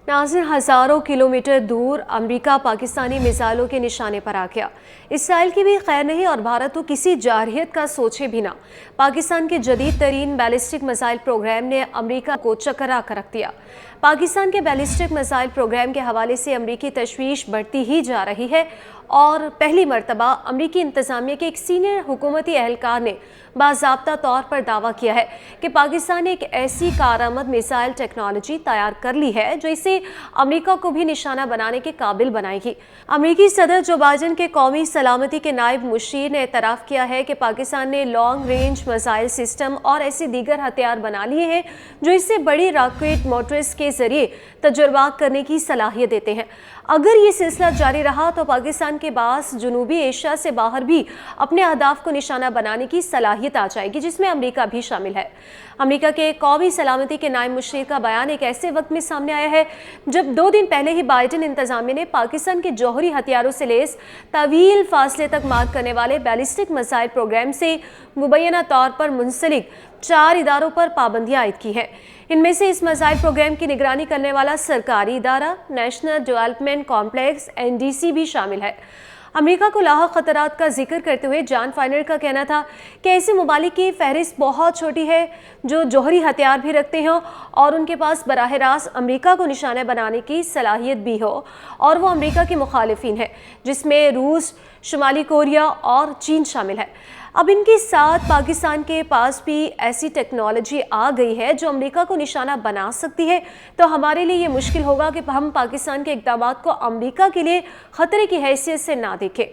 नाज़रीन, हज़ारों किलोमीटर दूर अमेरिका पाकिस्तानी मिसाइलों के निशाने पर आ गया। इसराइल की भी खैर नहीं और भारत तो किसी जारहियत का सोचे भी ना। पाकिस्तान के जदीद तरीन बैलिस्टिक मिसाइल प्रोग्राम ने अमेरिका को चकरा कर रख दिया। पाकिस्तान के बैलिस्टिक मिसाइल प्रोग्राम के हवाले से अमेरिकी तशवीश बढ़ती ही जा रही है और पहली मरतबा अमेरिकी इंतज़ामिया के एक सीनियर हुकूमती एहलकार ने बाज़ाब्ता तौर पर दावा किया है कि पाकिस्तान ने एक ऐसी कारआमद मिसाइल टेक्नोलॉजी तैयार कर ली है जो इसे अमेरिका को भी निशाना बनाने के काबिल बनाएगी। अमेरिकी सदर जो बाइडेन के कौमी सलामती के नायब मुशीर ने एतराफ़ किया है कि पाकिस्तान ने लॉन्ग रेंज मिसाइल सिस्टम और ऐसे दीगर हथियार बना लिए हैं जो इससे बड़ी रॉकेट मोटर्स के जरिए तजुर्बा करने की सलाहियत देते हैं। अगर ये सिलसिला जारी रहा तो पाकिस्तान के पास जनूबी एशिया से बाहर भी अपने अहदाफ को निशाना बनाने की सलाहियत आ जाएगी, जिसमें अमेरिका भी शामिल है। अमेरिका के कौमी सलामती के नायब मुशीर का बयान एक ऐसे वक्त में सामने आया है जब 2 दिन पहले ही बाइडेन इंतजामिया ने पाकिस्तान के जौहरी हथियारों से लैस तवील फासले तक मार करने वाले बैलिस्टिक मिसाइल प्रोग्राम से मुबैना तौर पर मुंसलिक 4 इदारों पर पाबंदियां आयद की हैं। इनमें से इस मिसाइल प्रोग्राम की निगरानी करने वाला सरकारी इदारा नेशनल डेवलपमेंट कॉम्प्लेक्स NDC भी शामिल है। अमेरिका को लाहक खतरात का जिक्र करते हुए जॉन फाइनर का कहना था कि ऐसे ममालिक की फहरिस्त बहुत छोटी है जो जौहरी हथियार भी रखते हो और उनके पास बराह रास्त अमेरिका को निशाना बनाने की सलाहियत भी हो, और वो अमेरिका के मुखालिफिन है जिसमें रूस, शुमाली कोरिया और चीन शामिल है। अब इनके साथ पाकिस्तान के पास भी ऐसी टेक्नोलॉजी आ गई है जो अमेरिका को निशाना बना सकती है, तो हमारे लिए ये मुश्किल होगा कि हम पाकिस्तान के इक़दामात को अमेरिका के लिए ख़तरे की हैसियत से ना देखें।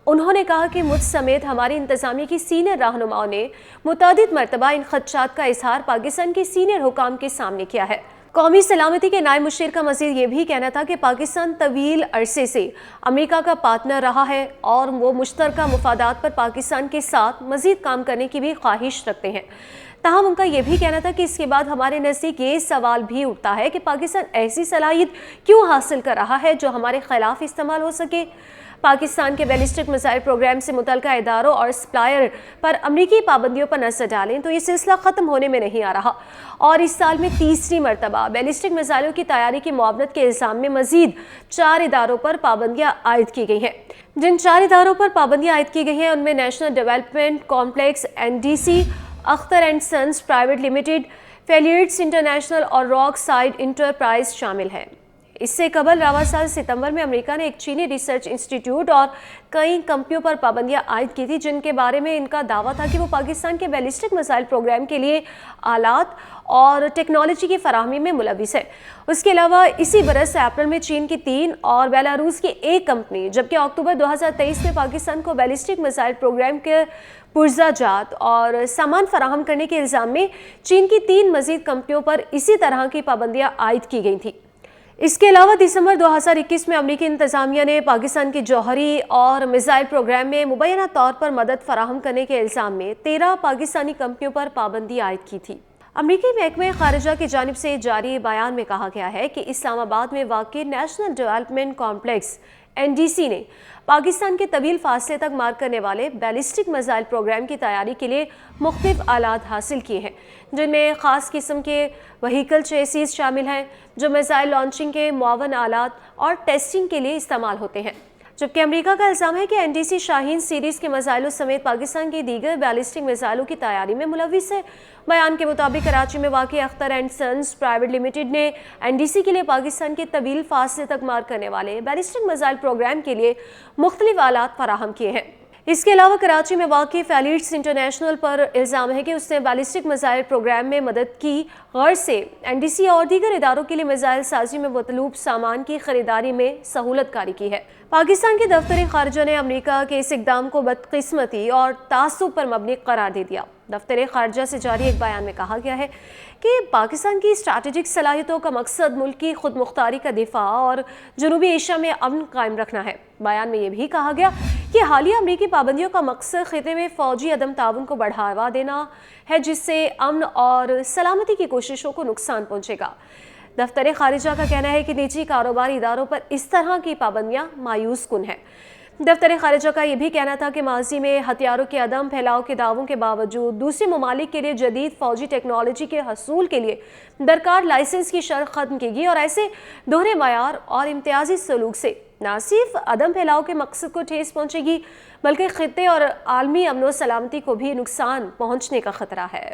उन्होंने कहा कि मुझ समेत हमारी इंतज़ामिया की सीनियर रहनुमाओं ने मुतअद्दिद मरतबा इन खदशात का इजहार पाकिस्तान के सीनियर हुकाम के सामने किया है। कौमी सलामती के नायब मुशीर का मज़ीद ये भी कहना था कि पाकिस्तान तवील अरसे से अमेरिका का पार्टनर रहा है और वो मुश्तरका मुफादात पर पाकिस्तान के साथ मज़ीद काम करने की भी ख्वाहिश रखते हैं। ताहम उनका यह भी कहना था कि इसके बाद हमारे नज़दीक ये सवाल भी उठता है कि पाकिस्तान ऐसी सलाहियत क्यों हासिल कर रहा है जो हमारे खिलाफ इस्तेमाल हो सके। पाकिस्तान के बैलिस्टिक मिसाइल प्रोग्राम से मुतल्लिका इदारों और सप्लायर पर अमरीकी पाबंदियों पर नजर डालें तो ये सिलसिला ख़त्म होने में नहीं आ रहा और इस साल में तीसरी मरतबा बैलिस्टिक मिसाइलों की तैयारी की मुआवनत के इल्ज़ाम में मज़ीद 4 इदारों पर पाबंदियाँ आयद की गई हैं। जिन 4 इदारों पर पाबंदियाँ आयद की गई हैं उनमें national development complex NDC, Akhtar and sons private limited, failures international और रॉक साइड इंटरप्राइज शामिल हैं। इससे कबल रवा साल सितंबर में अमेरिका ने एक चीनी रिसर्च इंस्टीट्यूट और कई कंपनियों पर पाबंदियां आयद की थी जिनके बारे में इनका दावा था कि वो पाकिस्तान के बैलिस्टिक मिसाइल प्रोग्राम के लिए आलात और टेक्नोलॉजी की फराहमी में मुलविस है। उसके अलावा इसी बरस अप्रैल में चीन की 3 और बेलारूस की 1 कंपनी, जबकि अक्टूबर 2023 में पाकिस्तान को बैलिस्टिक मिसाइल प्रोग्राम के पुर्जाजात और सामान फराहम करने के इल्ज़ाम में चीन की 3 मज़ीद कंपनियों पर इसी तरह की पाबंदियाँ आयद की गई थी। इसके अलावा दिसंबर 2021 में अमेरिकी इंतज़ामिया ने पाकिस्तान की जौहरी और मिसाइल प्रोग्राम में मुबैना तौर पर मदद फराहम करने के इल्ज़ाम में 13 पाकिस्तानी कंपनियों पर पाबंदी आयद की थी। अमेरिकी महकमे ख़ारिजा की जानिब से जारी बयान में कहा गया है कि इस्लामाबाद में वाक़ई नेशनल डेवलपमेंट कॉम्प्लेक्स NDC ने पाकिस्तान के तवील फासले तक मार करने वाले बैलिस्टिक मिसाइल प्रोग्राम की तैयारी के लिए मुख्तलिफ आलात हासिल किए हैं, जिनमें ख़ास किस्म के वहीकल चेसिस शामिल हैं जो मिसाइल लॉन्चिंग के मुआवन आलात और टेस्टिंग के लिए इस्तेमाल होते हैं। जबकि अमेरिका का इल्ज़ाम है कि NDC शाहीन सीरीज़ के मिसाइलों समेत पाकिस्तान की दीगर बैलिस्टिक मिसाइलों की तैयारी में मुलविस है। बयान के मुताबिक कराची में वाक़ Akhtar and sons private limited ने NDC के लिए पाकिस्तान के तवील फासले तक मार करने वाले बैलिस्टिक मिसाइल प्रोग्राम के लिए मुख्तलिफ आलात फराहम किए हैं। इसके अलावा कराची में वाक़ई फेलियर्स इंटरनेशनल पर इल्ज़ाम है कि उसने बैलिस्टिक मिसाइल प्रोग्राम में मदद की गर्ज से NDC और दीगर इदारों के लिए मिसाइल साजी में मतलूब सामान की खरीदारी में सहूलत कारी की है। पाकिस्तान के दफ्तर ख़ारिजा ने अमेरिका के इस इक़दाम को बदकिस्मती और तासुब पर मबनी करार दे दिया। दफ्तर ख़ारिजा से जारी एक बयान में कहा गया है कि पाकिस्तान की स्ट्रैटेजिक सलाहियतों का मकसद मुल्क की खुद मुख्तारी का दिफा और जनूबी एशिया में अमन कायम रखना है। बयान में यह भी कहा गया कि हालिया अमरीकी पाबंदियों का मकसद खिते में फ़ौजी अदम ताउन को बढ़ावा देना है जिससे अमन और सलामती की कोशिशों को नुकसान पहुँचेगा। दफ्तर ख़ारिजा का कहना है कि निजी कारोबारी इदारों पर इस तरह की पाबंदियाँ मायूस कुन हैं। دفتر خارجہ کا یہ بھی کہنا تھا کہ ماضی میں ہتھیاروں کے عدم پھیلاؤ کے دعووں کے باوجود دوسرے ممالک کے لیے جدید فوجی ٹیکنالوجی کے حصول کے لیے درکار لائسنس کی شرط ختم کی گئی، اور ایسے دوہرے معیار اور امتیازی سلوک سے نہ صرف عدم پھیلاؤ کے مقصد کو ٹھیس پہنچے گی بلکہ خطے اور عالمی امن و سلامتی کو بھی نقصان پہنچنے کا خطرہ ہے۔